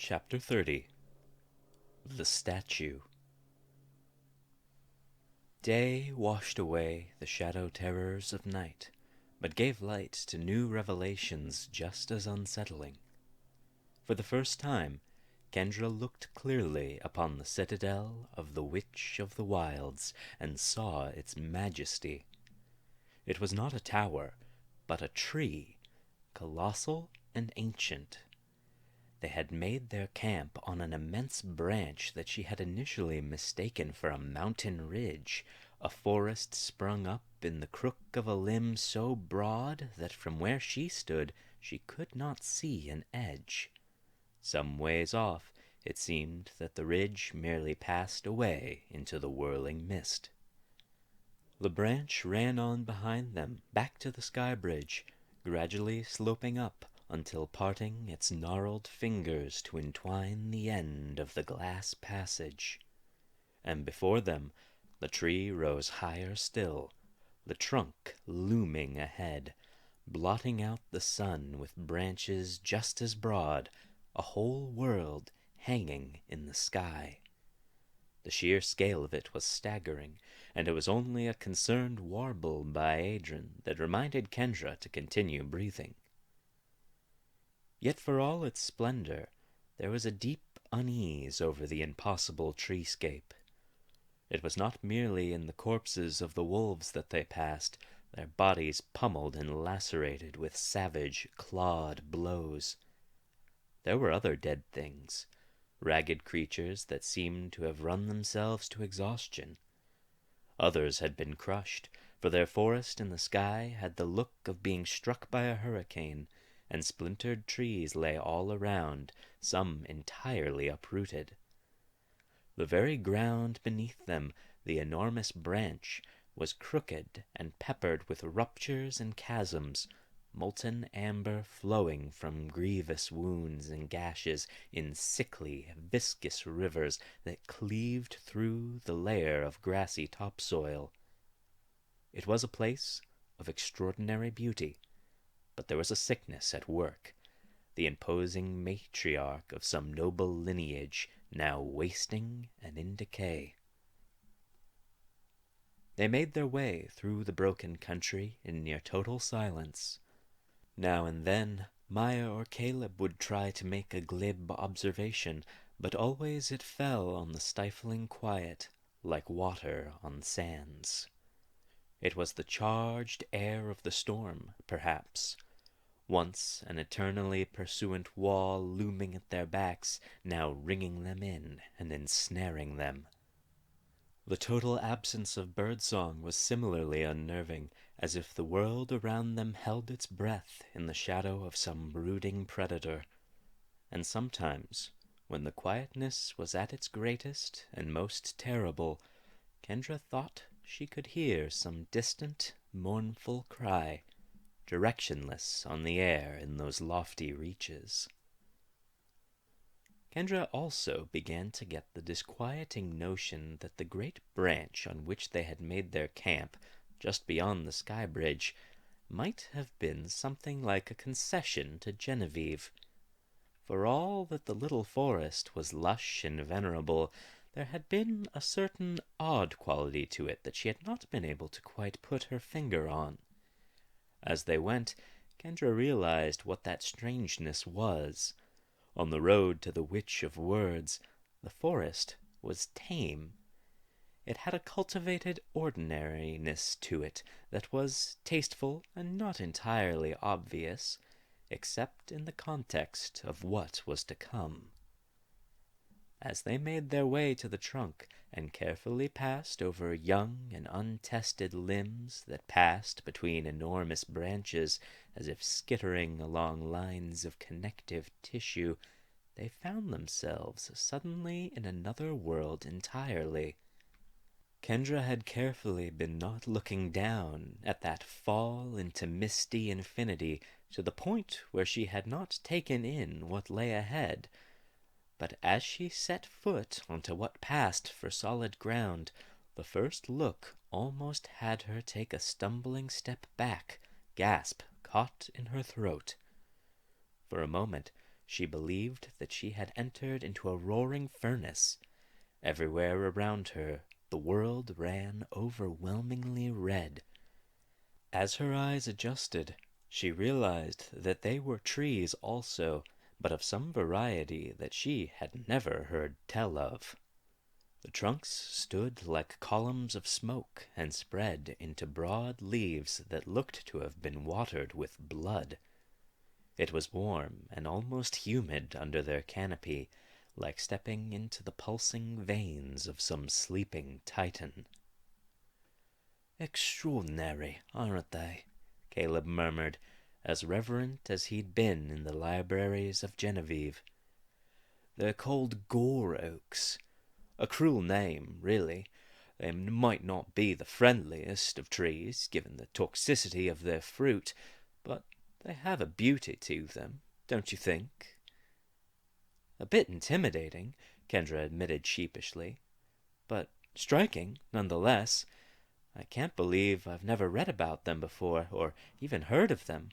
Chapter 30. The Statue. Day washed away the shadow terrors of night, but gave light to new revelations just as unsettling. For the first time, Kendra looked clearly upon the citadel of the Witch of the Wilds and saw its majesty. It was not a tower, but a tree, colossal and ancient. They had made their camp on an immense branch that she had initially mistaken for a mountain ridge. A forest sprung up in the crook of a limb so broad that from where she stood she could not see an edge. Some ways off, it seemed that the ridge merely passed away into the whirling mist. The branch ran on behind them, back to the sky bridge, gradually sloping up until parting its gnarled fingers to entwine the end of the glass passage. And before them, the tree rose higher still, the trunk looming ahead, blotting out the sun with branches just as broad, a whole world hanging in the sky. The sheer scale of it was staggering, and it was only a concerned warble by Adrian that reminded Kendra to continue breathing. Yet for all its splendor, there was a deep unease over the impossible treescape. It was not merely in the corpses of the wolves that they passed, their bodies pummeled and lacerated with savage, clawed blows. There were other dead things, ragged creatures that seemed to have run themselves to exhaustion. Others had been crushed, for their forest in the sky had the look of being struck by a hurricane, and splintered trees lay all around, some entirely uprooted. The very ground beneath them, the enormous branch, was crooked and peppered with ruptures and chasms, molten amber flowing from grievous wounds and gashes in sickly, viscous rivers that cleaved through the layer of grassy topsoil. It was a place of extraordinary beauty, but there was a sickness at work, the imposing matriarch of some noble lineage now wasting and in decay. They made their way through the broken country in near total silence. Now and then, Maya or Caleb would try to make a glib observation, but always it fell on the stifling quiet, like water on sands. It was the charged air of the storm, perhaps. Once an eternally pursuant wall looming at their backs, now ringing them in and ensnaring them. The total absence of birdsong was similarly unnerving, as if the world around them held its breath in the shadow of some brooding predator. And sometimes, when the quietness was at its greatest and most terrible, Kendra thought she could hear some distant, mournful cry, directionless on the air in those lofty reaches. Kendra also began to get the disquieting notion that the great branch on which they had made their camp, just beyond the sky bridge, might have been something like a concession to Genevieve. For all that the little forest was lush and venerable, there had been a certain odd quality to it that she had not been able to quite put her finger on. As they went, Kendra realized what that strangeness was. On the road to the Witch of Words, the forest was tame. It had a cultivated ordinariness to it that was tasteful and not entirely obvious, except in the context of what was to come. As they made their way to the trunk and carefully passed over young and untested limbs that passed between enormous branches as if skittering along lines of connective tissue, they found themselves suddenly in another world entirely. Kendra had carefully been not looking down at that fall into misty infinity to the point where she had not taken in what lay ahead. But as she set foot onto what passed for solid ground, the first look almost had her take a stumbling step back, gasp caught in her throat. For a moment, she believed that she had entered into a roaring furnace. Everywhere around her, the world ran overwhelmingly red. As her eyes adjusted, she realized that they were trees also, but of some variety that she had never heard tell of. The trunks stood like columns of smoke and spread into broad leaves that looked to have been watered with blood. It was warm and almost humid under their canopy, like stepping into the pulsing veins of some sleeping titan. "Extraordinary, aren't they?" Caleb murmured, as reverent as he'd been in the libraries of Genevieve. "They're called gore oaks. A cruel name, really. They might not be the friendliest of trees, given the toxicity of their fruit, but they have a beauty to them, don't you think?" "A bit intimidating," Kendra admitted sheepishly, "but striking, nonetheless. I can't believe I've never read about them before, or even heard of them.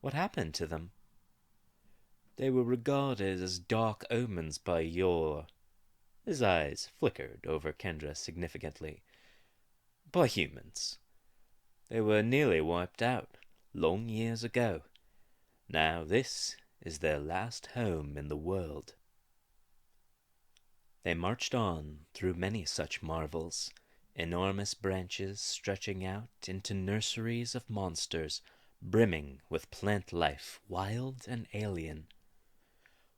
What happened to them?" "They were regarded as dark omens by yore." His eyes flickered over Kendra significantly. "By humans. They were nearly wiped out, long years ago. Now this is their last home in the world." They marched on through many such marvels, enormous branches stretching out into nurseries of monsters, brimming with plant life, wild and alien.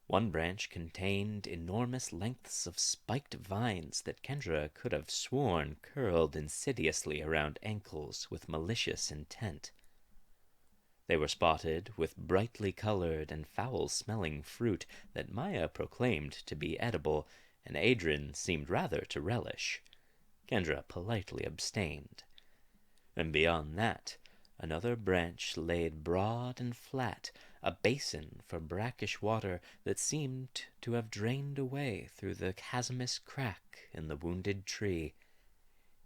One branch contained enormous lengths of spiked vines that Kendra could have sworn curled insidiously around ankles with malicious intent. They were spotted with brightly colored and foul-smelling fruit that Maya proclaimed to be edible, and Adrian seemed rather to relish. Kendra politely abstained. And beyond that, another branch laid broad and flat, a basin for brackish water that seemed to have drained away through the chasmous crack in the wounded tree.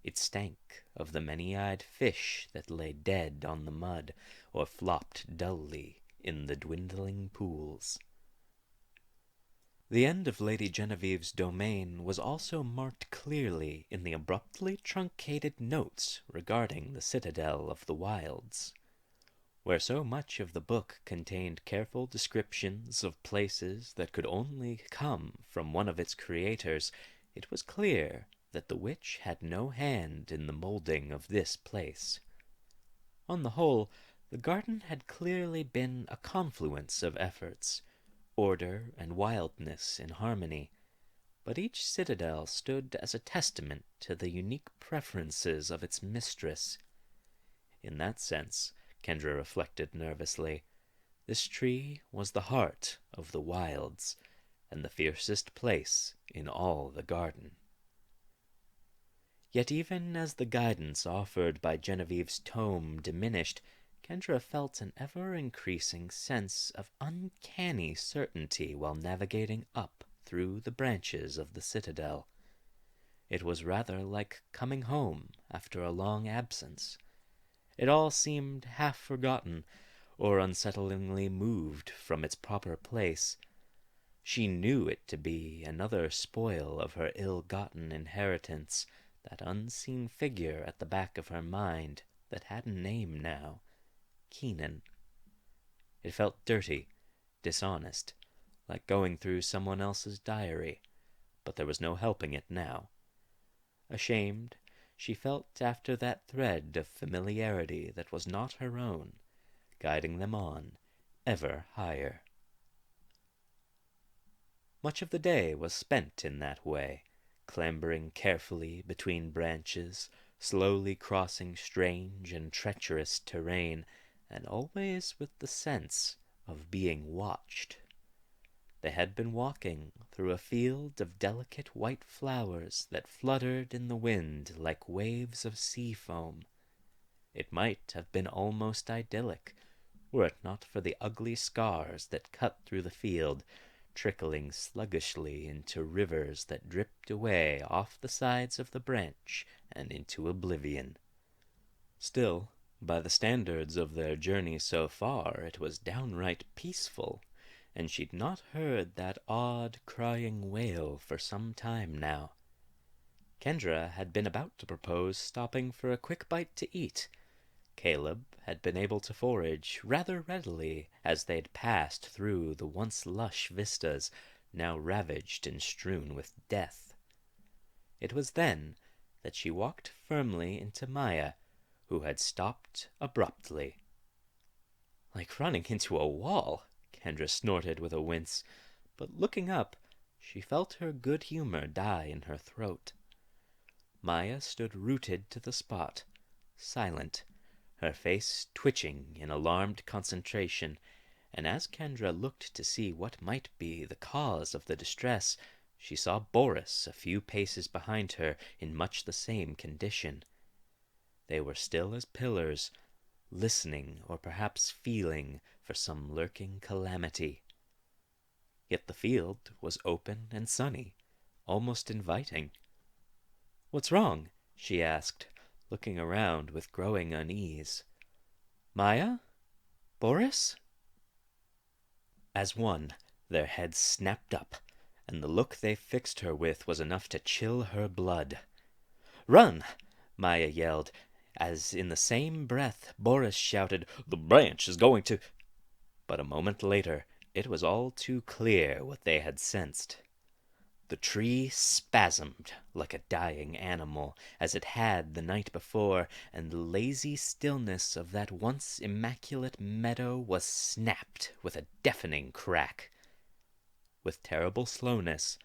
It stank of the many-eyed fish that lay dead on the mud or flopped dully in the dwindling pools. The end of Lady Genevieve's domain was also marked clearly in the abruptly truncated notes regarding the citadel of the wilds. Where so much of the book contained careful descriptions of places that could only come from one of its creators, it was clear that the witch had no hand in the molding of this place. On the whole, the garden had clearly been a confluence of efforts, order and wildness in harmony, but each citadel stood as a testament to the unique preferences of its mistress. In that sense, Kendra reflected nervously, this tree was the heart of the wilds, and the fiercest place in all the garden. Yet even as the guidance offered by Genevieve's tome diminished, Kendra felt an ever-increasing sense of uncanny certainty while navigating up through the branches of the citadel. It was rather like coming home after a long absence. It all seemed half forgotten, or unsettlingly moved from its proper place. She knew it to be another spoil of her ill-gotten inheritance, that unseen figure at the back of her mind that had a name now, Keenan. It felt dirty, dishonest, like going through someone else's diary, but there was no helping it now. Ashamed, she felt after that thread of familiarity that was not her own, guiding them on, ever higher. Much of the day was spent in that way, clambering carefully between branches, slowly crossing strange and treacherous terrain, and always with the sense of being watched. They had been walking through a field of delicate white flowers that fluttered in the wind like waves of sea foam. It might have been almost idyllic, were it not for the ugly scars that cut through the field, trickling sluggishly into rivers that dripped away off the sides of the branch and into oblivion. Still, by the standards of their journey so far, it was downright peaceful, and she'd not heard that odd crying wail for some time now. Kendra had been about to propose stopping for a quick bite to eat. Caleb had been able to forage rather readily as they'd passed through the once lush vistas, now ravaged and strewn with death. It was then that she walked firmly into Maya, who had stopped abruptly. Like running into a wall, Kendra snorted with a wince, but looking up, she felt her good humor die in her throat. Maya stood rooted to the spot, silent, her face twitching in alarmed concentration, and as Kendra looked to see what might be the cause of the distress, she saw Boris a few paces behind her in much the same condition. They were still as pillars, listening or perhaps feeling for some lurking calamity. Yet the field was open and sunny, almost inviting. "What's wrong?" she asked, looking around with growing unease. "Maya? Boris?" As one, their heads snapped up, and the look they fixed her with was enough to chill her blood. "Run!" Maya yelled, as in the same breath Boris shouted, "The branch is going to—" But a moment later, it was all too clear what they had sensed. The tree spasmed like a dying animal, as it had the night before, and the lazy stillness of that once immaculate meadow was snapped with a deafening crack. With terrible slowness,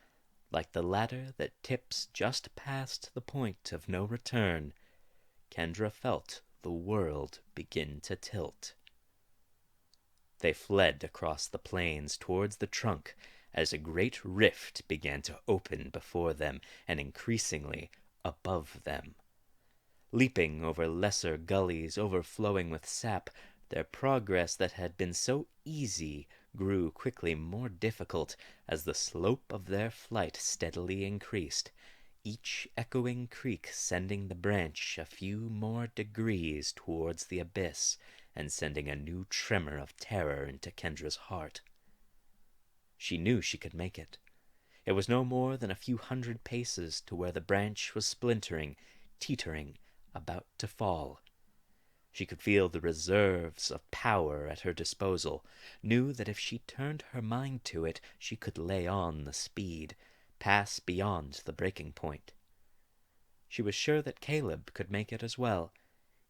like the ladder that tips just past the point of no return, Kendra felt the world begin to tilt. They fled across the plains towards the trunk as a great rift began to open before them and increasingly above them. Leaping over lesser gullies overflowing with sap, their progress that had been so easy grew quickly more difficult as the slope of their flight steadily increased, each echoing creak sending the branch a few more degrees towards the abyss and sending a new tremor of terror into Kendra's heart. She knew she could make it. It was no more than a few hundred paces to where the branch was splintering, teetering, about to fall. She could feel the reserves of power at her disposal, knew that if she turned her mind to it, she could lay on the speed, pass beyond the breaking point. She was sure that Caleb could make it as well.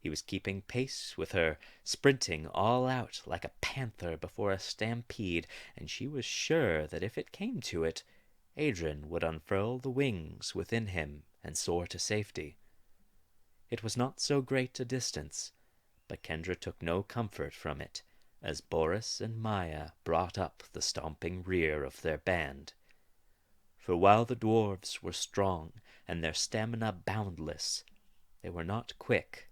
He was keeping pace with her, sprinting all out like a panther before a stampede, and she was sure that if it came to it, Adrian would unfurl the wings within him and soar to safety. It was not so great a distance, but Kendra took no comfort from it, as Boris and Maya brought up the stomping rear of their band. For while the dwarves were strong and their stamina boundless, they were not quick.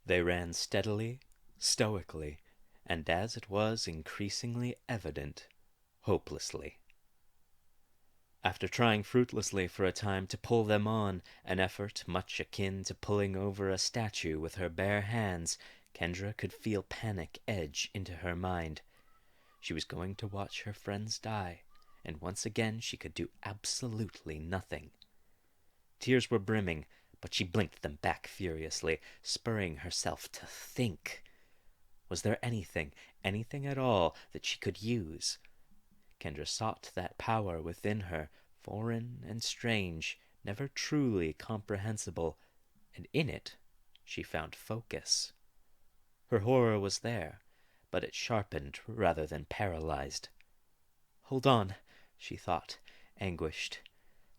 They ran steadily, stoically, and as it was increasingly evident, hopelessly. After trying fruitlessly for a time to pull them on, an effort much akin to pulling over a statue with her bare hands, Kendra could feel panic edge into her mind. She was going to watch her friends die, and once again she could do absolutely nothing. Tears were brimming, but she blinked them back furiously, spurring herself to think. Was there anything at all that she could use? Kendra sought that power within her, foreign and strange, never truly comprehensible, and in it she found focus. Her horror was there, but it sharpened rather than paralyzed. "Hold on," she thought, anguished.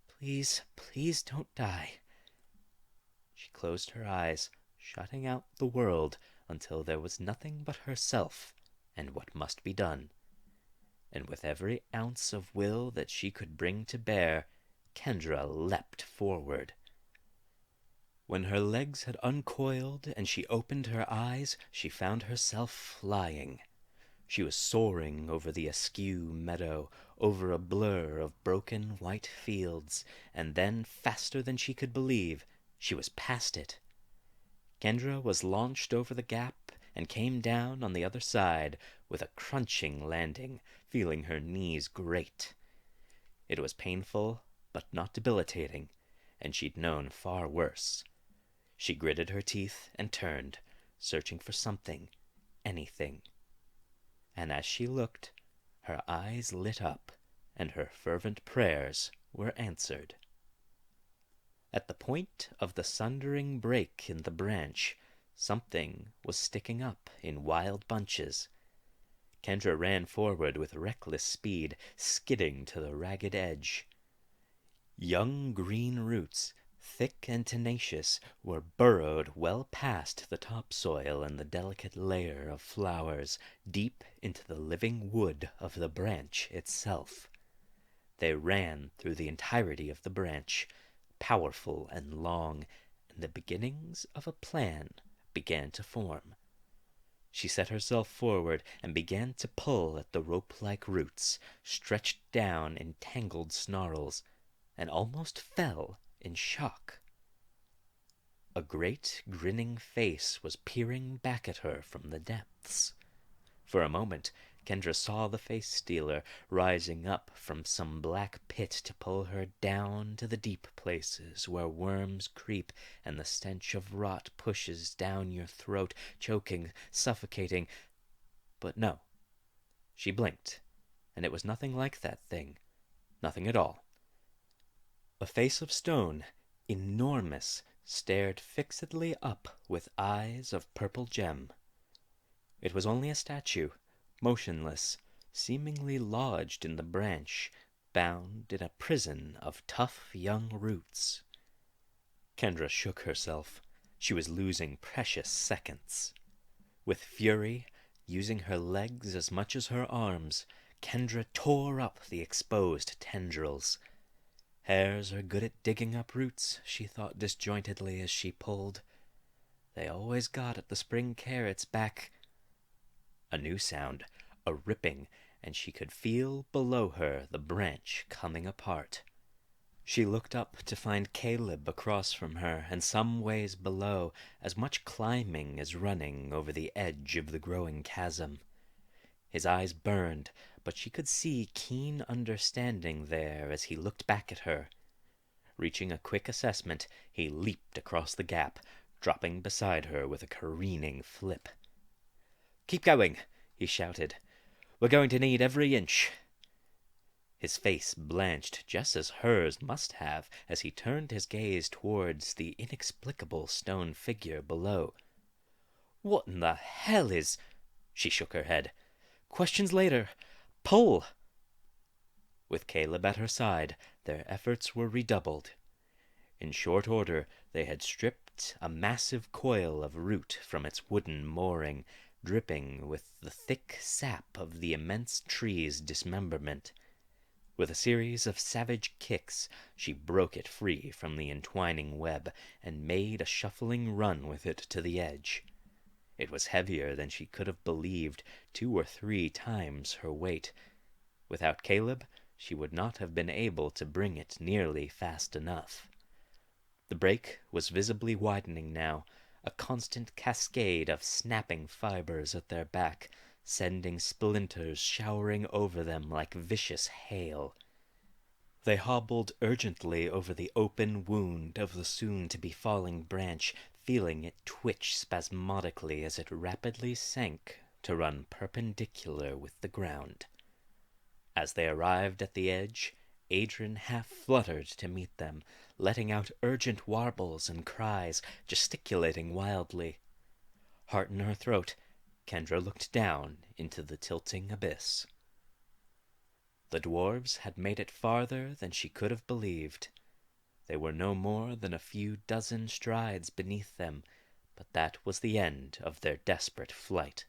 "Please, please don't die." She closed her eyes, shutting out the world until there was nothing but herself and what must be done. And with every ounce of will that she could bring to bear, Kendra leapt forward. When her legs had uncoiled and she opened her eyes, she found herself flying. She was soaring over the askew meadow, over a blur of broken white fields, and then, faster than she could believe, she was past it. Kendra was launched over the gap and came down on the other side with a crunching landing, feeling her knees grate. It was painful, but not debilitating, and she'd known far worse. She gritted her teeth and turned, searching for something, anything. And as she looked, her eyes lit up, and her fervent prayers were answered. At the point of the sundering break in the branch, something was sticking up in wild bunches. Kendra ran forward with reckless speed, skidding to the ragged edge. Young green roots, thick and tenacious, were burrowed well past the topsoil and the delicate layer of flowers, deep into the living wood of the branch itself. They ran through the entirety of the branch, powerful and long, and the beginnings of a plan began to form. She set herself forward and began to pull at the rope-like roots, stretched down in tangled snarls, and almost fell in shock. A great grinning face was peering back at her from the depths. For a moment, Kendra saw the face-stealer rising up from some black pit to pull her down to the deep places where worms creep and the stench of rot pushes down your throat, choking, suffocating. But no. She blinked, and it was nothing like that thing. Nothing at all. A face of stone, enormous, stared fixedly up with eyes of purple gem. It was only a statue, motionless, seemingly lodged in the branch, bound in a prison of tough young roots. Kendra shook herself. She was losing precious seconds. With fury, using her legs as much as her arms, Kendra tore up the exposed tendrils. Hares are good at digging up roots, she thought disjointedly as she pulled. They always got at the spring carrots back. A new sound, a ripping, and she could feel below her the branch coming apart. She looked up to find Caleb across from her, and some ways below, as much climbing as running over the edge of the growing chasm. His eyes burned, but she could see keen understanding there as he looked back at her. Reaching a quick assessment, he leaped across the gap, dropping beside her with a careening flip. "Keep going," he shouted. "We're going to need every inch." His face blanched just as hers must have as he turned his gaze towards the inexplicable stone figure below. "What in the hell is—" She shook her head. "Questions later. Pull!" With Caleb at her side, their efforts were redoubled. In short order, they had stripped a massive coil of root from its wooden mooring, dripping with the thick sap of the immense tree's dismemberment. With a series of savage kicks, she broke it free from the entwining web and made a shuffling run with it to the edge. It was heavier than she could have believed, 2 or 3 times her weight. Without Caleb, she would not have been able to bring it nearly fast enough. The break was visibly widening now, a constant cascade of snapping fibers at their back, sending splinters showering over them like vicious hail. They hobbled urgently over the open wound of the soon-to-be falling branch, feeling it twitch spasmodically as it rapidly sank to run perpendicular with the ground. As they arrived at the edge, Adrian half fluttered to meet them, letting out urgent warbles and cries, gesticulating wildly. Heart in her throat, Kendra looked down into the tilting abyss. The dwarves had made it farther than she could have believed. They were no more than a few dozen strides beneath them, but that was the end of their desperate flight.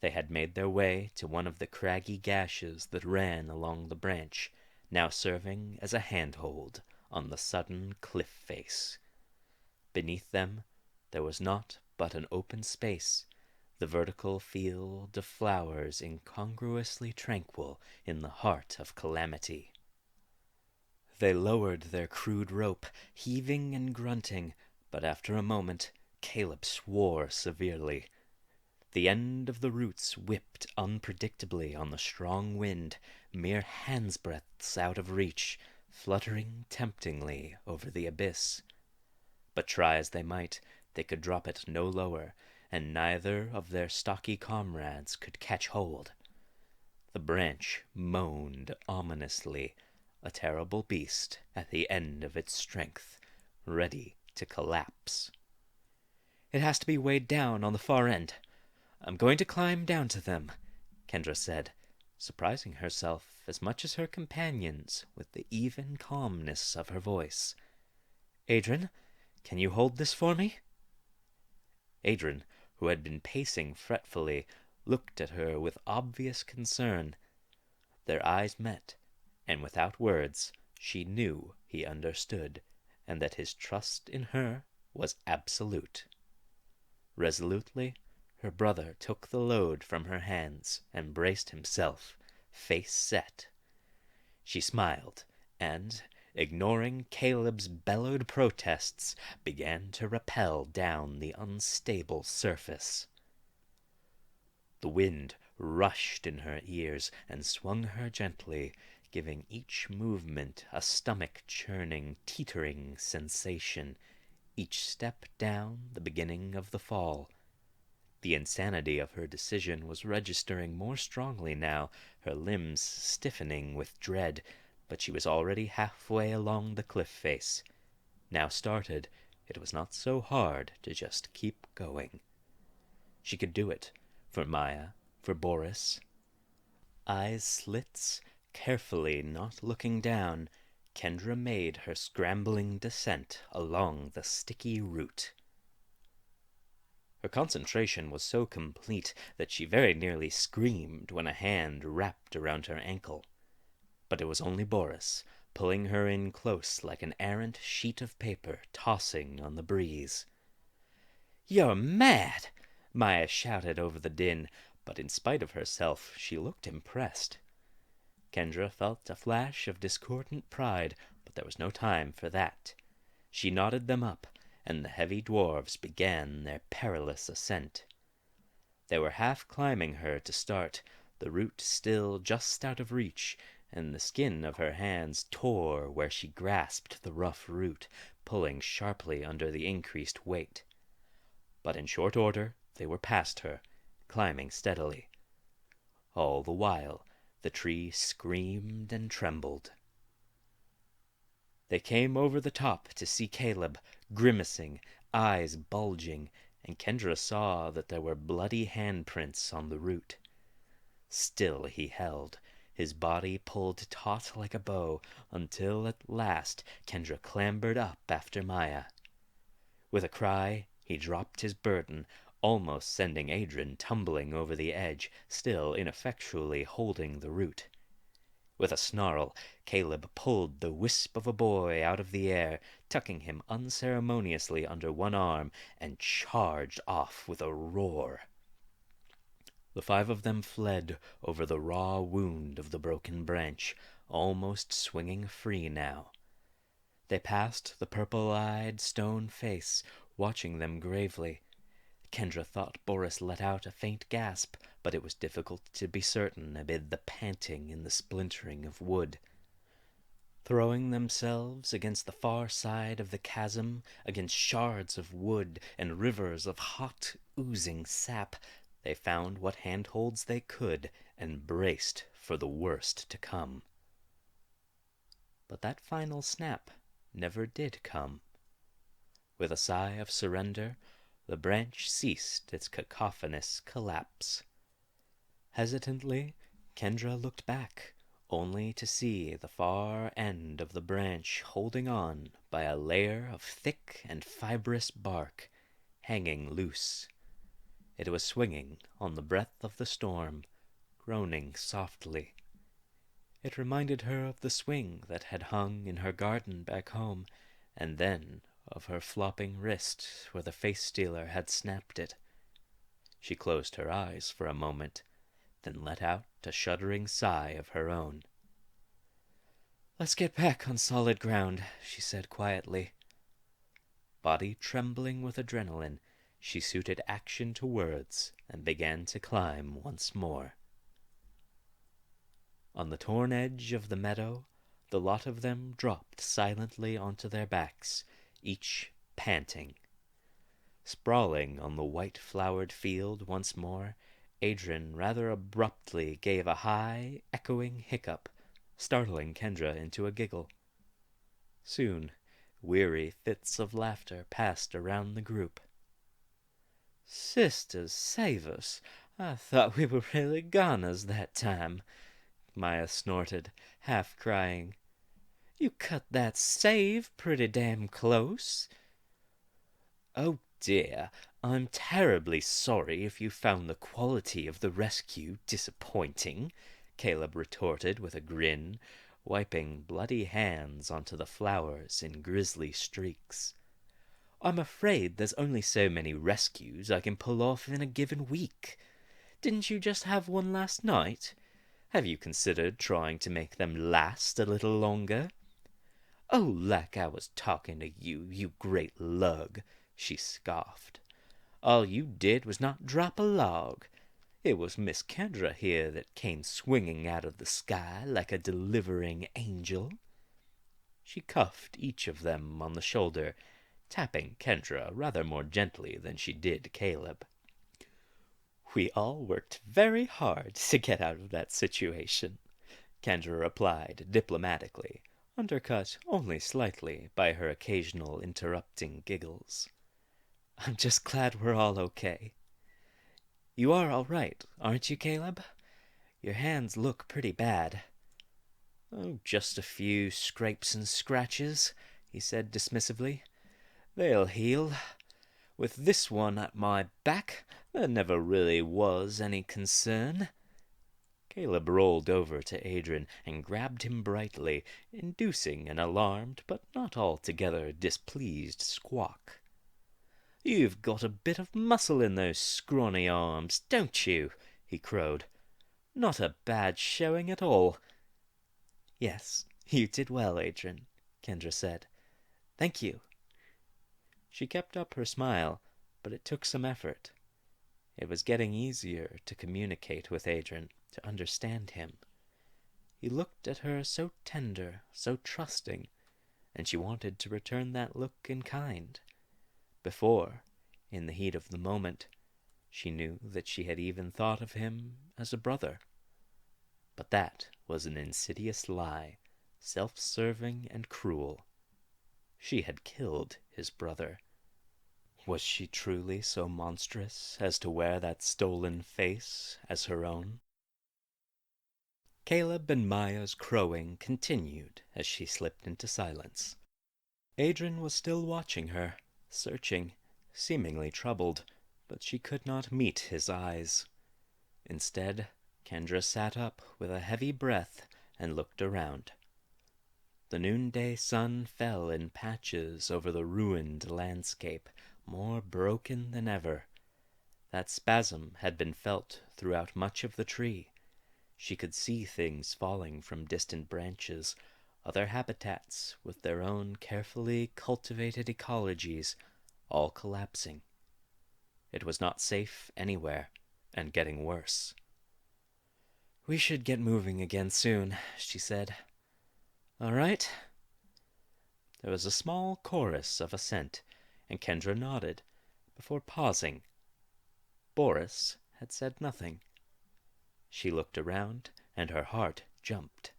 They had made their way to one of the craggy gashes that ran along the branch, now serving as a handhold on the sudden cliff face. Beneath them there was naught but an open space, the vertical field of flowers incongruously tranquil in the heart of calamity. They lowered their crude rope, heaving and grunting, but after a moment Caleb swore severely. The end of the roots whipped unpredictably on the strong wind, mere handsbreadths out of reach, fluttering temptingly over the abyss. But try as they might, they could drop it no lower, and neither of their stocky comrades could catch hold. The branch moaned ominously, a terrible beast at the end of its strength, ready to collapse. "It has to be weighed down on the far end. I'm going to climb down to them," Kendra said, surprising herself as much as her companions with the even calmness of her voice. "Adrian, can you hold this for me?" Adrian, who had been pacing fretfully, looked at her with obvious concern. Their eyes met, and without words she knew he understood, and that his trust in her was absolute. Resolutely, her brother took the load from her hands and braced himself, face set. She smiled, and, ignoring Caleb's bellowed protests, began to rappel down the unstable surface. The wind rushed in her ears and swung her gently, giving each movement a stomach-churning, teetering sensation, each step down the beginning of the fall. The insanity of her decision was registering more strongly now, her limbs stiffening with dread, but she was already halfway along the cliff face. Now started, it was not so hard to just keep going. She could do it, for Maya, for Boris. Eyes slits, carefully not looking down, Kendra made her scrambling descent along the sticky root. Her concentration was so complete that she very nearly screamed when a hand wrapped around her ankle. But it was only Boris, pulling her in close like an errant sheet of paper tossing on the breeze. "You're mad!" Maya shouted over the din, but in spite of herself she looked impressed. Kendra felt a flash of discordant pride, but there was no time for that. She knotted them up, and the heavy dwarves began their perilous ascent. They were half climbing her to start, the root still just out of reach, and the skin of her hands tore where she grasped the rough root, pulling sharply under the increased weight. But in short order they were past her, climbing steadily. All the while the tree screamed and trembled. They came over the top to see Caleb, grimacing, eyes bulging, and Kendra saw that there were bloody handprints on the root. Still he held, his body pulled taut like a bow, until at last Kendra clambered up after Maya. With a cry, he dropped his burden, almost sending Adrian tumbling over the edge, still ineffectually holding the root. With a snarl, Caleb pulled the wisp of a boy out of the air, tucking him unceremoniously under one arm, and charged off with a roar. The 5 of them fled over the raw wound of the broken branch, almost swinging free now. They passed the purple-eyed stone face, watching them gravely. Kendra thought Boris let out a faint gasp, but it was difficult to be certain amid the panting and the splintering of wood. Throwing themselves against the far side of the chasm, against shards of wood and rivers of hot, oozing sap, they found what handholds they could and braced for the worst to come. But that final snap never did come. With a sigh of surrender, the branch ceased its cacophonous collapse. Hesitantly, Kendra looked back, only to see the far end of the branch holding on by a layer of thick and fibrous bark, hanging loose. It was swinging on the breath of the storm, groaning softly. It reminded her of the swing that had hung in her garden back home, and then of her flopping wrist where the face-stealer had snapped it. She closed her eyes for a moment, then let out a shuddering sigh of her own. "Let's get back on solid ground," she said quietly. Body trembling with adrenaline, she suited action to words and began to climb once more. On the torn edge of the meadow, the lot of them dropped silently onto their backs, each panting. Sprawling on the white-flowered field once more, Adrian rather abruptly gave a high, echoing hiccup, startling Kendra into a giggle. Soon, weary fits of laughter passed around the group. "Sisters, save us! I thought we were really goners that time," Maya snorted, half crying. "You cut that save pretty damn close." "Oh dear, I'm terribly sorry if you found the quality of the rescue disappointing," Caleb retorted with a grin, wiping bloody hands onto the flowers in grisly streaks. "I'm afraid there's only so many rescues I can pull off in a given week. Didn't you just have one last night? Have you considered trying to make them last a little longer?" "Oh, like I was talking to you, you great lug," she scoffed. "All you did was not drop a log. It was Miss Kendra here that came swinging out of the sky like a delivering angel." She cuffed each of them on the shoulder, tapping Kendra rather more gently than she did Caleb. "We all worked very hard to get out of that situation," Kendra replied diplomatically, undercut only slightly by her occasional interrupting giggles. "I'm just glad we're all okay." "You are all right, aren't you, Caleb? Your hands look pretty bad." "Oh, just a few scrapes and scratches," he said dismissively. "They'll heal. With this one at my back, there never really was any concern." Caleb rolled over to Adrian and grabbed him brightly, inducing an alarmed but not altogether displeased squawk. "You've got a bit of muscle in those scrawny arms, don't you?" he crowed. "Not a bad showing at all." "Yes, you did well, Adrian," Kendra said. "Thank you." She kept up her smile, but it took some effort. It was getting easier to communicate with Adrian, to understand him. He looked at her so tender, so trusting, and she wanted to return that look in kind. Before, in the heat of the moment, she knew that she had even thought of him as a brother. But that was an insidious lie, self-serving and cruel. She had killed his brother. Was she truly so monstrous as to wear that stolen face as her own? Caleb and Maya's crowing continued as she slipped into silence. Adrian was still watching her, searching, seemingly troubled, but she could not meet his eyes. Instead, Kendra sat up with a heavy breath and looked around. The noonday sun fell in patches over the ruined landscape, more broken than ever. That spasm had been felt throughout much of the tree. She could see things falling from distant branches, other habitats with their own carefully cultivated ecologies, all collapsing. It was not safe anywhere, and getting worse. "We should get moving again soon," she said. "All right?" There was a small chorus of assent, and Kendra nodded, before pausing. Boris had said nothing. She looked around, and her heart jumped.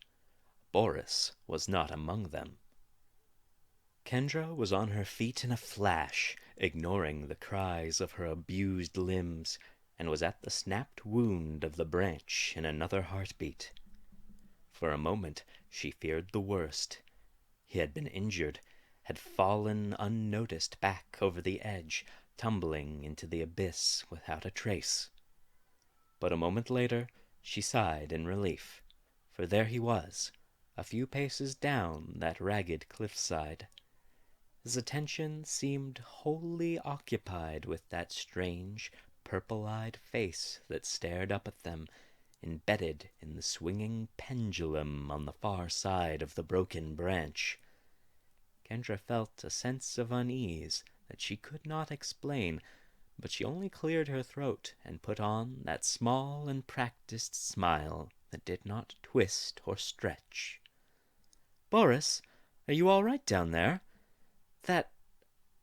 Boris was not among them. Kendra was on her feet in a flash, ignoring the cries of her abused limbs, and was at the snapped wound of the branch in another heartbeat. For a moment she feared the worst. He had been injured, had fallen unnoticed back over the edge, tumbling into the abyss without a trace. But a moment later she sighed in relief, for there he was, a few paces down that ragged cliffside. His attention seemed wholly occupied with that strange, purple-eyed face that stared up at them, embedded in the swinging pendulum on the far side of the broken branch. Kendra felt a sense of unease that she could not explain, but she only cleared her throat and put on that small and practiced smile that did not twist or stretch. "Boris, are you all right down there? That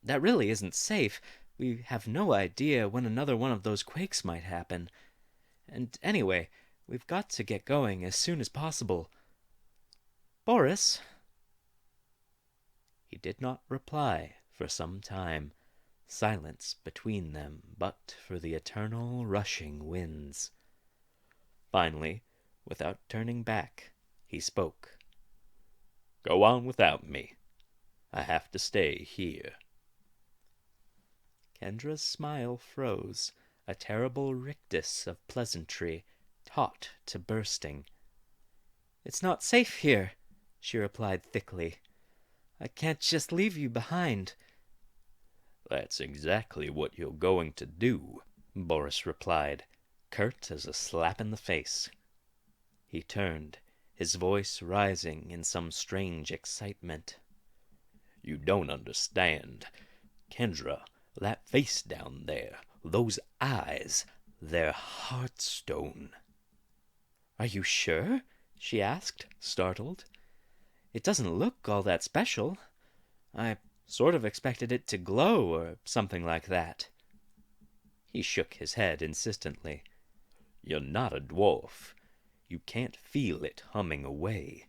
really isn't safe. We have no idea when another one of those quakes might happen. And anyway, we've got to get going as soon as possible. Boris?" He did not reply for some time, silence between them but for the eternal rushing winds. Finally, without turning back, he spoke. "Go on without me. I have to stay here." Kendra's smile froze, a terrible rictus of pleasantry, taut to bursting. "It's not safe here," she replied thickly. "I can't just leave you behind." "That's exactly what you're going to do," Boris replied, curt as a slap in the face. He turned, his voice rising in some strange excitement. "You don't understand. Kendra, that face down there, those eyes, they're Heartstone." "Are you sure?" she asked, startled. "It doesn't look all that special. I sort of expected it to glow or something like that." He shook his head insistently. "You're not a dwarf. You can't feel it humming away.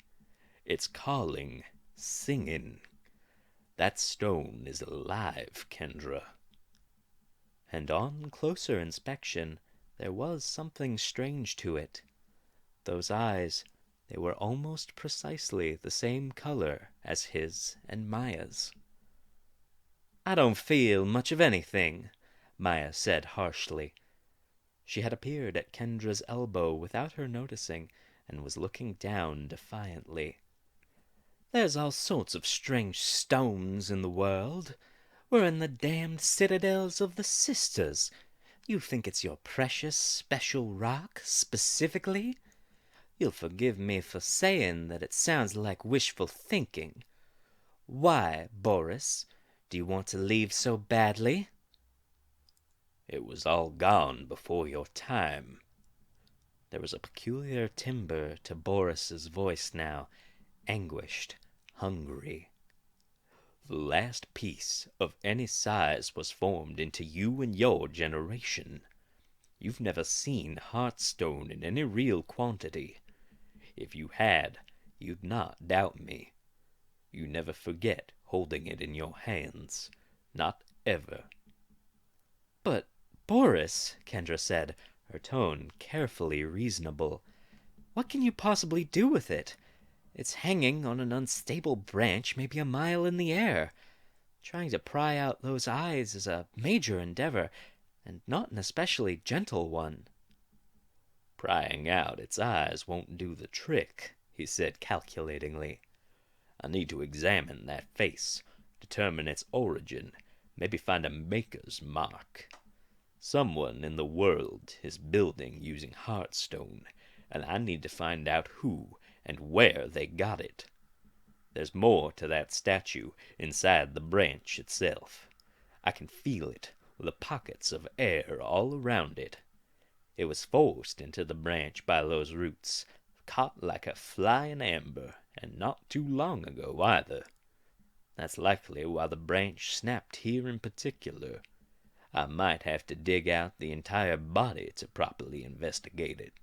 It's calling, singing. That stone is alive, Kendra." And on closer inspection, there was something strange to it. Those eyes, they were almost precisely the same color as his and Maya's. "I don't feel much of anything," Maya said harshly. She had appeared at Kendra's elbow without her noticing, and was looking down defiantly. "There's all sorts of strange stones in the world. We're in the damned citadels of the sisters. You think it's your precious special rock, specifically? You'll forgive me for saying that it sounds like wishful thinking. Why, Boris, do you want to leave so badly?" "It was all gone before your time." There was a peculiar timbre to Boris's voice now, anguished, hungry. "The last piece of any size was formed into you and your generation. You've never seen Heartstone in any real quantity. If you had, you'd not doubt me. You never forget holding it in your hands. Not ever." "But, Boris," Kendra said, her tone carefully reasonable, "what can you possibly do with it? It's hanging on an unstable branch maybe a mile in the air. Trying to pry out those eyes is a major endeavor, and not an especially gentle one." "Prying out its eyes won't do the trick," he said calculatingly. "I need to examine that face, determine its origin, maybe find a maker's mark. Someone in the world is building using Heartstone, and I need to find out who and where they got it. There's more to that statue inside the branch itself. I can feel it, the pockets of air all around it. It was forced into the branch by those roots, caught like a fly in amber, and not too long ago either. That's likely why the branch snapped here in particular. I might have to dig out the entire body to properly investigate it."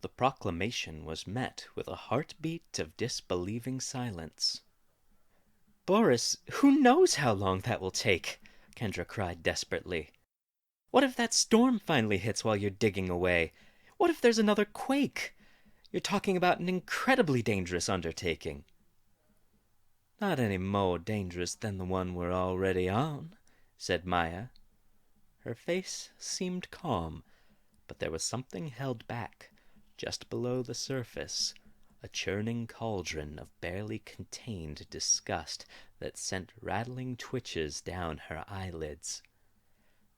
The proclamation was met with a heartbeat of disbelieving silence. "Boris, who knows how long that will take?" Kendra cried desperately. "What if that storm finally hits while you're digging away? What if there's another quake? You're talking about an incredibly dangerous undertaking." "Not any more dangerous than the one we're already on," said Maya. Her face seemed calm, but there was something held back, just below the surface, a churning cauldron of barely contained disgust that sent rattling twitches down her eyelids.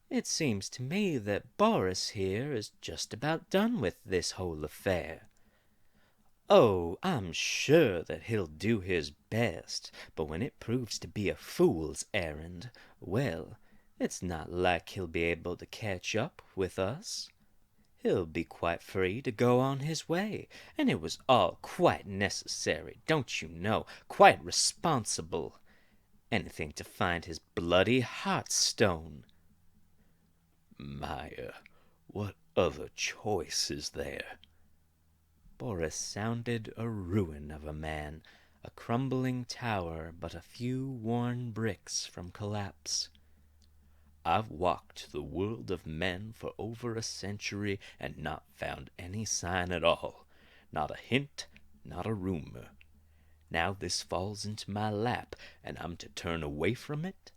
"It seems to me that Boris here is just about done with this whole affair. Oh, I'm sure that he'll do his best, but when it proves to be a fool's errand, well, It's not like he'll be able to catch up with us. He'll be quite free to go on his way, and it was all quite necessary, don't you know, quite responsible. Anything to find his bloody heartstone. Maya, what other choice is there? Boris sounded a ruin of a man, a crumbling tower but a few worn bricks from collapse. I've walked the world of men for over a century and not found any sign at all. Not a hint, not a rumor. Now this falls into my lap, and I'm to turn away from it?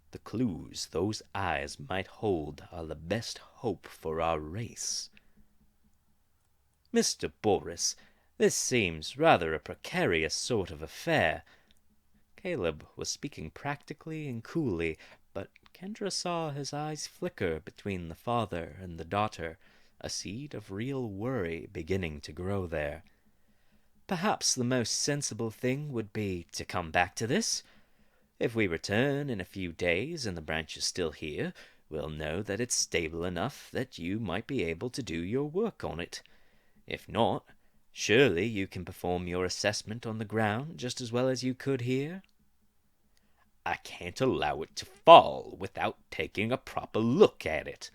The clues those eyes might hold are the best hope for our race. Mr. Boris, this seems rather a precarious sort of affair. Caleb was speaking practically and coolly, but Kendra saw his eyes flicker between the father and the daughter, a seed of real worry beginning to grow there. Perhaps the most sensible thing would be to come back to this. If we return in a few days and the branch is still here, we'll know that it's stable enough that you might be able to do your work on it. If not, surely you can perform your assessment on the ground just as well as you could here? I can't allow it to fall without taking a proper look at it.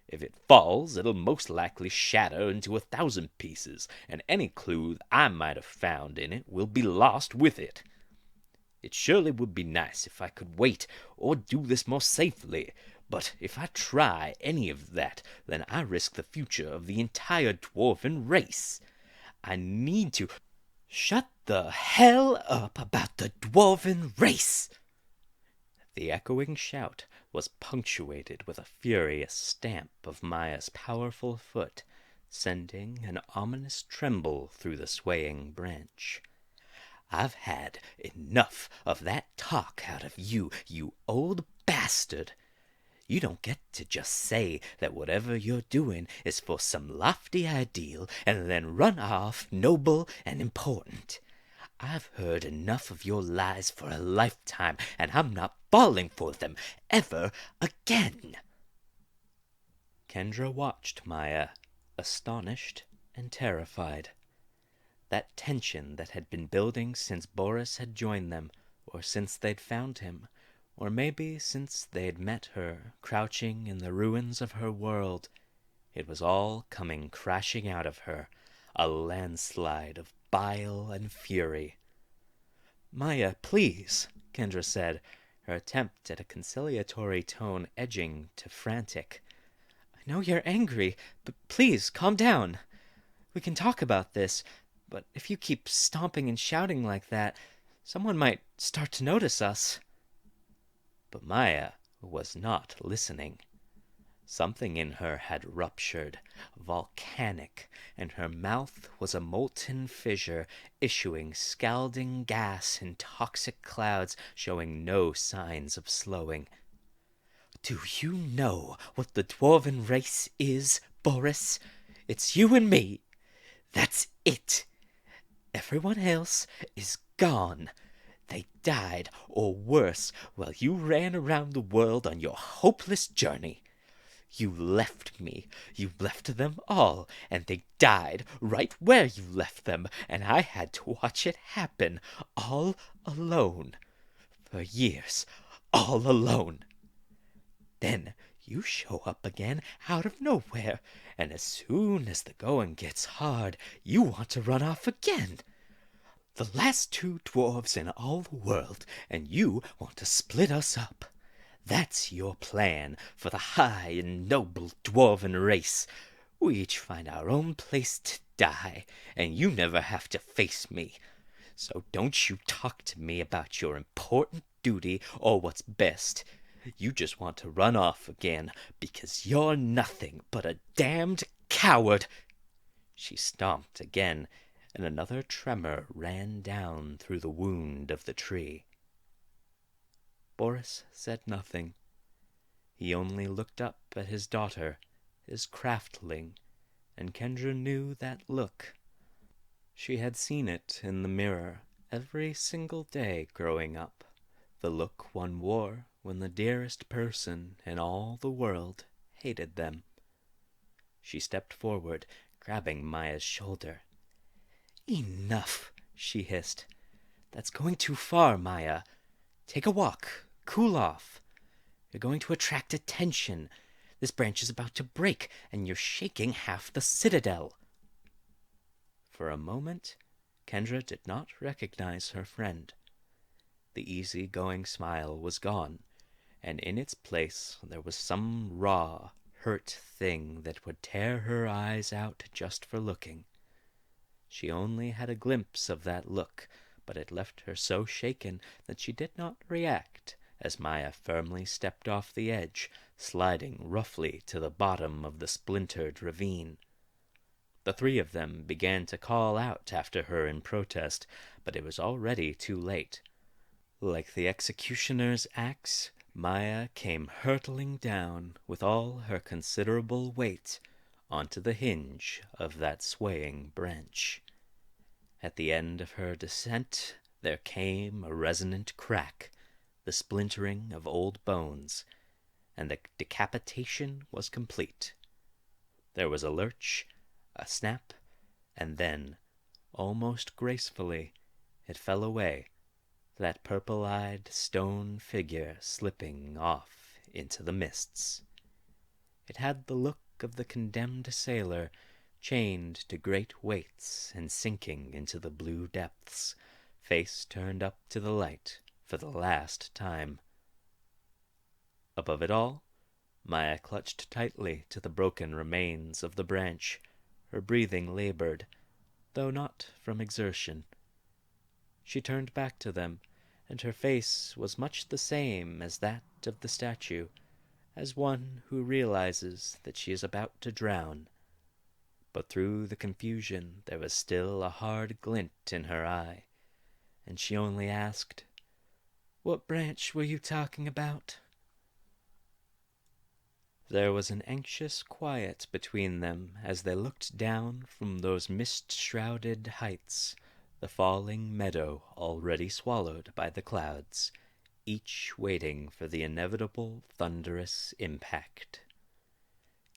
If it falls, it'll most likely shatter into 1,000 pieces, and any clue I might have found in it will be lost with it. It surely would be nice if I could wait or do this more safely, but if I try any of that, then I risk the future of the entire dwarven race. I need to... Shut the hell up about the dwarven race! The echoing shout was punctuated with a furious stamp of Maya's powerful foot, sending an ominous tremble through the swaying branch. I've had enough of that talk out of you, you old bastard. You don't get to just say that whatever you're doing is for some lofty ideal and then run off noble and important. I've heard enough of your lies for a lifetime, and I'm not falling for them ever again. Kendra watched Maya, astonished and terrified. That tension that had been building since Boris had joined them, or since they'd found him, or maybe since they'd met her, crouching in the ruins of her world, it was all coming crashing out of her, a landslide of bile and fury. Maya, please, Kendra said, her attempt at a conciliatory tone edging to frantic. I know you're angry, but please calm down. We can talk about this, but if you keep stomping and shouting like that, someone might start to notice us. But Maya was not listening. Something in her had ruptured, volcanic, and her mouth was a molten fissure, issuing scalding gas in toxic clouds, showing no signs of slowing. Do you know what the dwarven race is, Boris? It's you and me. That's it. Everyone else is gone. They died, or worse, while you ran around the world on your hopeless journey. You left me, you left them all, and they died right where you left them, and I had to watch it happen, all alone. For years, all alone. Then you show up again out of nowhere, and as soon as the going gets hard, you want to run off again. The last two dwarves in all the world, and you want to split us up. That's your plan for the high and noble dwarven race. We each find our own place to die, and you never have to face me. So don't you talk to me about your important duty or what's best. You just want to run off again because you're nothing but a damned coward. She stomped again, and another tremor ran down through the wound of the tree. Boris said nothing. He only looked up at his daughter, his craftling, and Kendra knew that look. She had seen it in the mirror every single day growing up, the look one wore when the dearest person in all the world hated them. She stepped forward, grabbing Maya's shoulder. "Enough," she hissed. "That's going too far, Maya. Take a walk. Cool off. You're going to attract attention. This branch is about to break, and you're shaking half the citadel." For a moment, Kendra did not recognize her friend. The easy-going smile was gone, and in its place there was some raw, hurt thing that would tear her eyes out just for looking. She only had a glimpse of that look, but it left her so shaken that she did not react as Maya firmly stepped off the edge, sliding roughly to the bottom of the splintered ravine. The three of them began to call out after her in protest, but it was already too late. Like the executioner's axe, Maya came hurtling down with all her considerable weight onto the hinge of that swaying branch. At the end of her descent there came a resonant crack, the splintering of old bones, and the decapitation was complete. There was a lurch, a snap, and then, almost gracefully, it fell away, that purple-eyed stone figure slipping off into the mists. It had the look of the condemned sailor, chained to great weights and sinking into the blue depths, face turned up to the light for the last time. Above it all, Maya clutched tightly to the broken remains of the branch. Her breathing labored, though not from exertion. She turned back to them, and her face was much the same as that of the statue, as one who realizes that she is about to drown. But through the confusion there was still a hard glint in her eye, and she only asked, "What branch were you talking about?" There was an anxious quiet between them as they looked down from those mist-shrouded heights, the falling meadow already swallowed by the clouds, each waiting for the inevitable thunderous impact.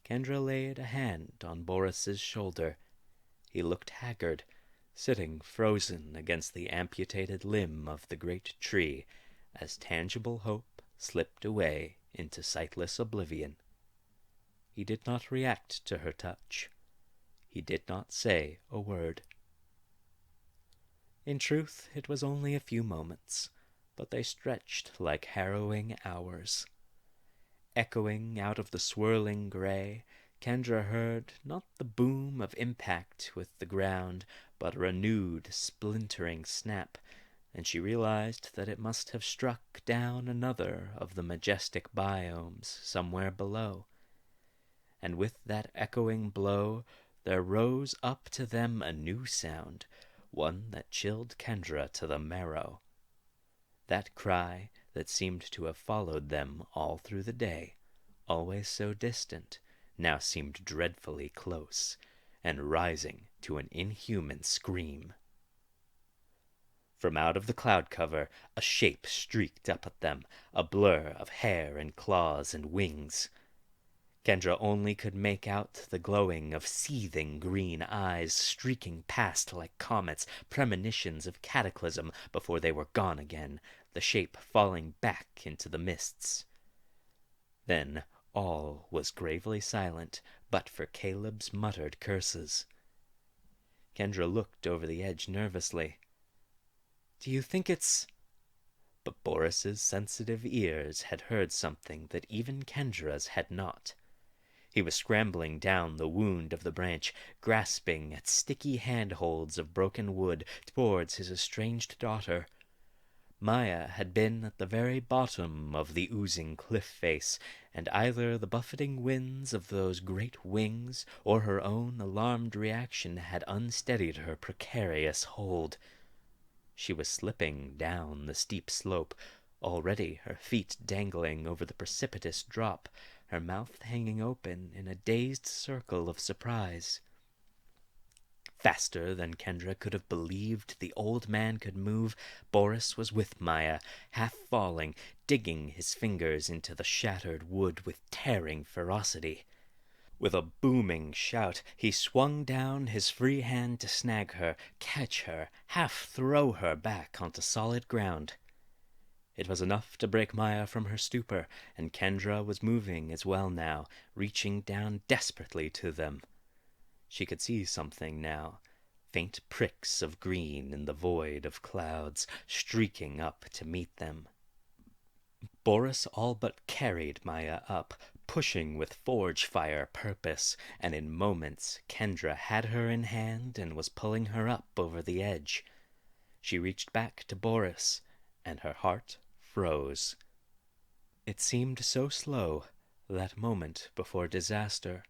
Kendra laid a hand on Boris's shoulder. He looked haggard, sitting frozen against the amputated limb of the great tree, as tangible hope slipped away into sightless oblivion. He did not react to her touch. He did not say a word. In truth, it was only a few moments, but they stretched like harrowing hours. Echoing out of the swirling gray, Kendra heard not the boom of impact with the ground, but a renewed, splintering snap, and she realized that it must have struck down another of the majestic biomes somewhere below. And with that echoing blow, there rose up to them a new sound, one that chilled Kendra to the marrow. That cry that seemed to have followed them all through the day, always so distant, now seemed dreadfully close, and rising to an inhuman scream. From out of the cloud cover, a shape streaked up at them, a blur of hair and claws and wings. Kendra only could make out the glowing of seething green eyes streaking past like comets, premonitions of cataclysm before they were gone again, the shape falling back into the mists. Then all was gravely silent, but for Caleb's muttered curses. Kendra looked over the edge nervously. "Do you think it's—" But Boris's sensitive ears had heard something that even Kendra's had not. He was scrambling down the wound of the branch, grasping at sticky handholds of broken wood towards his estranged daughter. Maya had been at the very bottom of the oozing cliff face, and either the buffeting winds of those great wings or her own alarmed reaction had unsteadied her precarious hold. She was slipping down the steep slope, already her feet dangling over the precipitous drop, her mouth hanging open in a dazed circle of surprise. Faster than Kendra could have believed the old man could move, Boris was with Maya, half falling, digging his fingers into the shattered wood with tearing ferocity. With a booming shout, he swung down his free hand to snag her, catch her, half throw her back onto solid ground. It was enough to break Maya from her stupor, and Kendra was moving as well now, reaching down desperately to them. She could see something now, faint pricks of green in the void of clouds, streaking up to meet them. Boris all but carried Maya up, pushing with forge fire purpose, and in moments Kendra had her in hand and was pulling her up over the edge. She reached back to Boris, and her heart froze. It seemed so slow, that moment before disaster,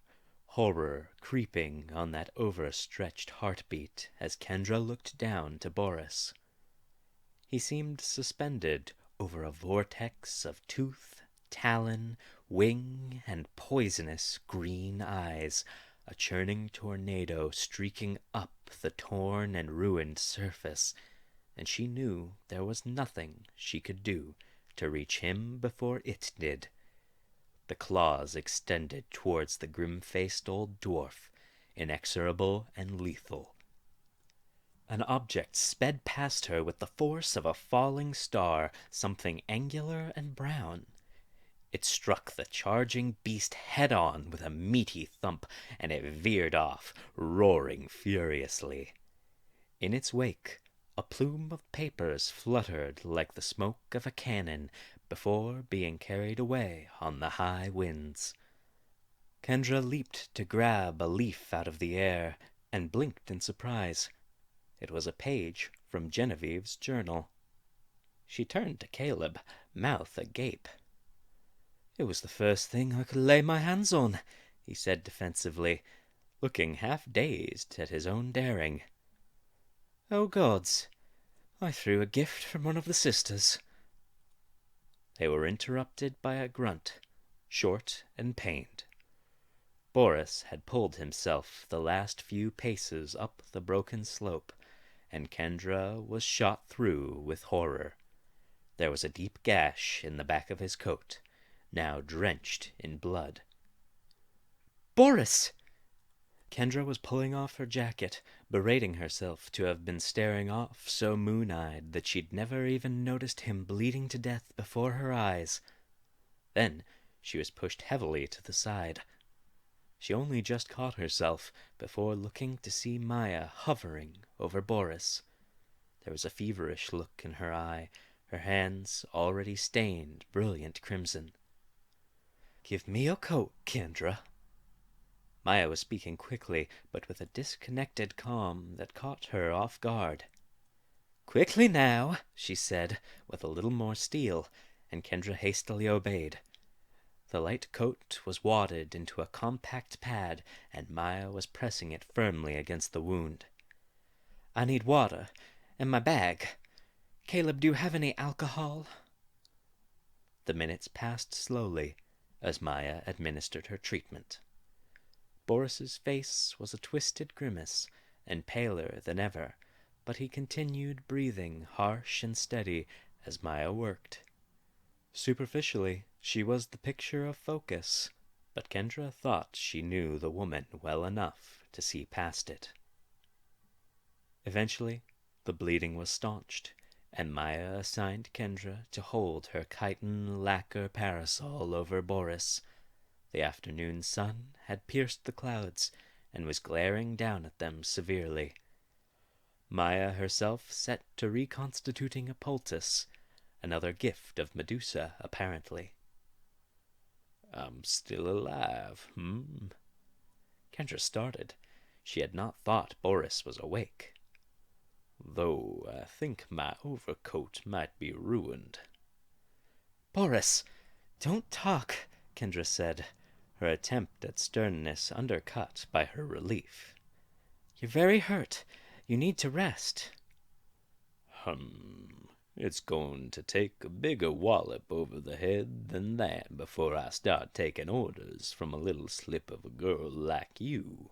horror creeping on that overstretched heartbeat as Kendra looked down to Boris. He seemed suspended over a vortex of tooth, talon, wing, and poisonous green eyes, a churning tornado streaking up the torn and ruined surface, and she knew there was nothing she could do to reach him before it did. The claws extended towards the grim-faced old dwarf, inexorable and lethal. An object sped past her with the force of a falling star, something angular and brown. It struck the charging beast head-on with a meaty thump, and it veered off, roaring furiously. In its wake, a plume of papers fluttered like the smoke of a cannon before being carried away on the high winds. Kendra leaped to grab a leaf out of the air and blinked in surprise. It was a page from Genevieve's journal. She turned to Caleb, mouth agape. "It was the first thing I could lay my hands on," he said defensively, looking half dazed at his own daring. "Oh, gods, I threw a gift from one of the sisters." They were interrupted by a grunt, short and pained. Boris had pulled himself the last few paces up the broken slope, and Kendra was shot through with horror. There was a deep gash in the back of his coat, now drenched in blood. "Boris!" Kendra was pulling off her jacket, berating herself to have been staring off so moon-eyed that she'd never even noticed him bleeding to death before her eyes. Then she was pushed heavily to the side. She only just caught herself before looking to see Maya hovering over Boris. There was a feverish look in her eye, her hands already stained brilliant crimson. "Give me your coat, Kendra." Maya was speaking quickly, but with a disconnected calm that caught her off guard. "Quickly now," she said, with a little more steel, and Kendra hastily obeyed. The light coat was wadded into a compact pad, and Maya was pressing it firmly against the wound. "I need water, and my bag. Caleb, do you have any alcohol?" The minutes passed slowly as Maya administered her treatment. Boris's face was a twisted grimace, and paler than ever, but he continued breathing harsh and steady as Maya worked. Superficially, she was the picture of focus, but Kendra thought she knew the woman well enough to see past it. Eventually, the bleeding was staunched, and Maya assigned Kendra to hold her chitin lacquer parasol over Boris. The afternoon sun had pierced the clouds and was glaring down at them severely. Maya herself set to reconstituting a poultice, another gift of Medusa, apparently. "I'm still alive, Kendra started. She had not thought Boris was awake. "Though I think my overcoat might be ruined." "Boris, don't talk," Kendra said, her attempt at sternness undercut by her relief. "You're very hurt. You need to rest." It's going to take a bigger wallop over the head than that before I start taking orders from a little slip of a girl like you."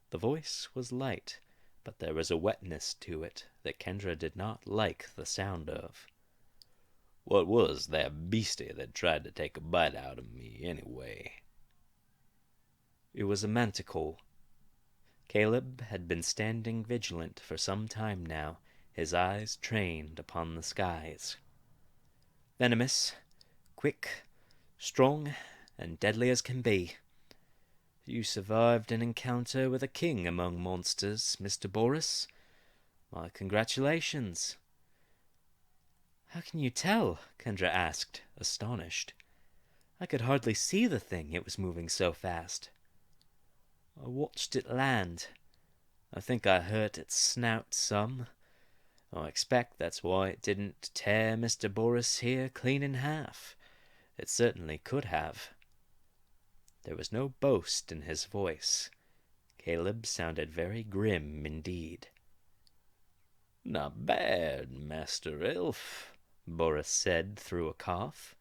The voice was light, but there was a wetness to it that Kendra did not like the sound of. What was that beastie that tried to take a bite out of me, anyway? It was a manticore. Caleb had been standing vigilant for some time now, his eyes trained upon the skies. Venomous, quick, strong, and deadly as can be. You survived an encounter with a king among monsters, Mr. Boris. My congratulations. How can you tell? Kendra asked, astonished. I could hardly see the thing, it was moving so fast. I watched it land. I think I hurt its snout some. I expect that's why it didn't tear Mr. Boris here clean in half. It certainly could have. There was no boast in his voice. Caleb sounded very grim indeed. Not bad, Master Elf, Boris said through a cough.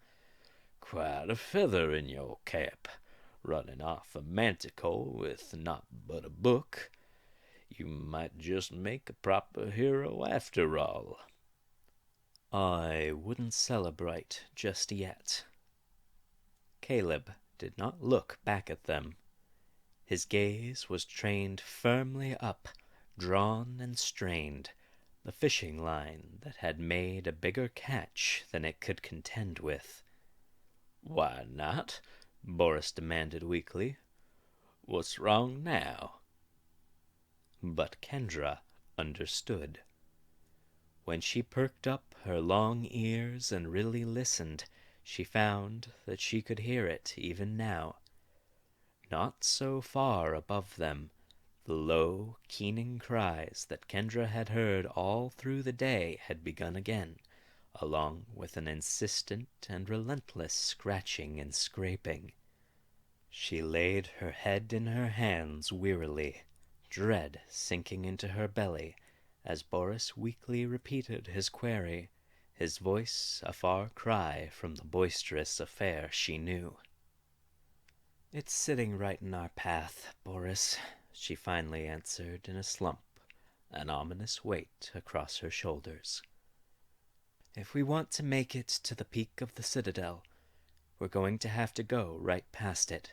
Quite a feather in your cap, running off a manticore with naught but a book. You might just make a proper hero after all. I wouldn't celebrate just yet. Caleb did not look back at them. His gaze was trained firmly up, drawn and strained, the fishing line that had made a bigger catch than it could contend with. Why not? Boris demanded weakly. What's wrong now? But Kendra understood. When she perked up her long ears and really listened, she found that she could hear it even now. Not so far above them, the low, keening cries that Kendra had heard all through the day had begun again, along with an insistent and relentless scratching and scraping. She laid her head in her hands wearily, dread sinking into her belly, as Boris weakly repeated his query, his voice a far cry from the boisterous affair she knew. It's sitting right in our path, Boris, she finally answered in a slump, an ominous weight across her shoulders. If we want to make it to the peak of the citadel, we're going to have to go right past it.